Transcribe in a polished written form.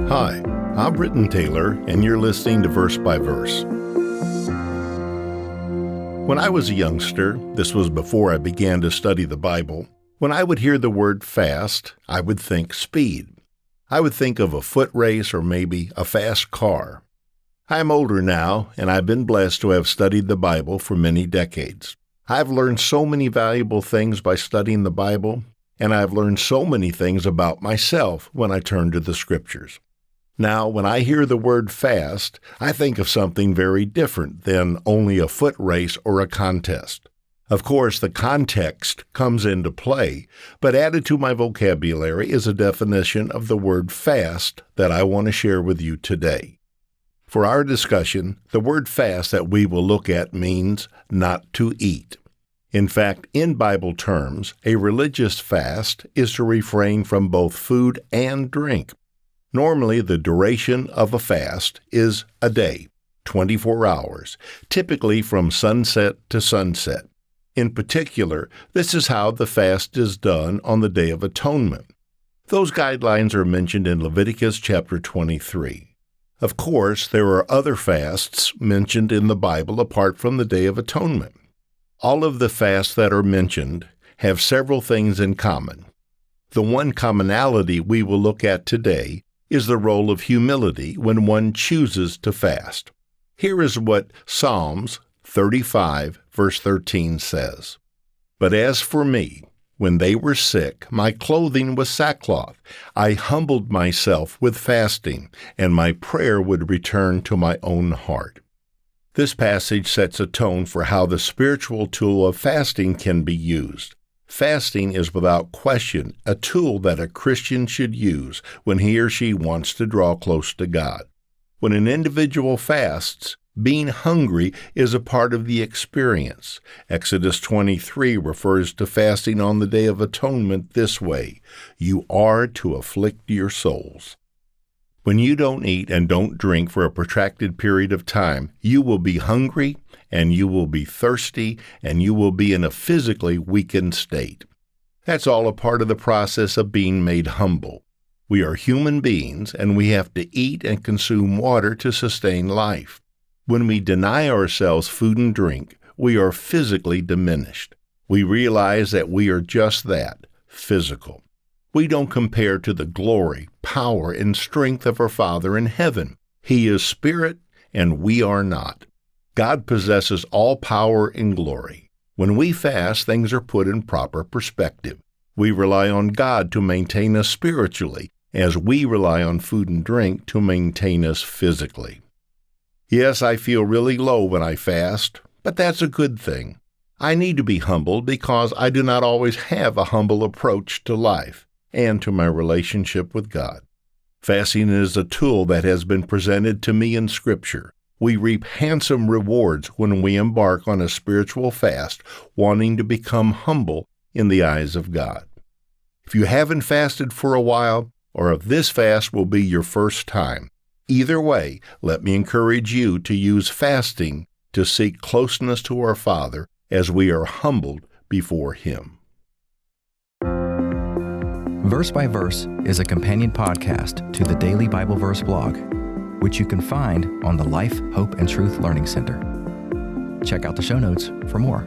Hi, I'm Britton Taylor, and you're listening to Verse by Verse. When I was a youngster, this was before I began to study the Bible, when I would hear the word fast, I would think speed. I would think of a foot race or maybe a fast car. I am older now, and I've been blessed to have studied the Bible for many decades. I've learned so many valuable things by studying the Bible, and I've learned so many things about myself when I turn to the Scriptures. Now, when I hear the word fast, I think of something very different than only a foot race or a contest. Of course, the context comes into play, but added to my vocabulary is a definition of the word fast that I want to share with you today. For our discussion, the word fast that we will look at means not to eat. In fact, in Bible terms, a religious fast is to refrain from both food and drink. Normally, the duration of a fast is a day, 24 hours, typically from sunset to sunset. In particular, this is how the fast is done on the Day of Atonement. Those guidelines are mentioned in Leviticus chapter 23. Of course, there are other fasts mentioned in the Bible apart from the Day of Atonement. All of the fasts that are mentioned have several things in common. The one commonality we will look at today is the role of humility when one chooses to fast. Here is what Psalms 35, verse 13 says, "But as for me, when they were sick, my clothing was sackcloth. I humbled myself with fasting, and my prayer would return to my own heart." This passage sets a tone for how the spiritual tool of fasting can be used. Fasting is without question a tool that a Christian should use when he or she wants to draw close to God. When an individual fasts, being hungry is a part of the experience. Exodus 23 refers to fasting on the Day of Atonement this way: "You are to afflict your souls." When you don't eat and don't drink for a protracted period of time, you will be hungry, and you will be thirsty, and you will be in a physically weakened state. That's all a part of the process of being made humble. We are human beings, and we have to eat and consume water to sustain life. When we deny ourselves food and drink, we are physically diminished. We realize that we are just that, physical. We don't compare to the glory, power, and strength of our Father in heaven. He is spirit, and we are not. God possesses all power and glory. When we fast, things are put in proper perspective. We rely on God to maintain us spiritually, as we rely on food and drink to maintain us physically. Yes, I feel really low when I fast, but that's a good thing. I need to be humbled because I do not always have a humble approach to life and to my relationship with God. Fasting is a tool that has been presented to me in Scripture. We reap handsome rewards when we embark on a spiritual fast, wanting to become humble in the eyes of God. If you haven't fasted for a while, or if this fast will be your first time, either way, let me encourage you to use fasting to seek closeness to our Father as we are humbled before Him. Verse by Verse is a companion podcast to the Daily Bible Verse blog, which you can find on the Life, Hope, and Truth Learning Center. Check out the show notes for more.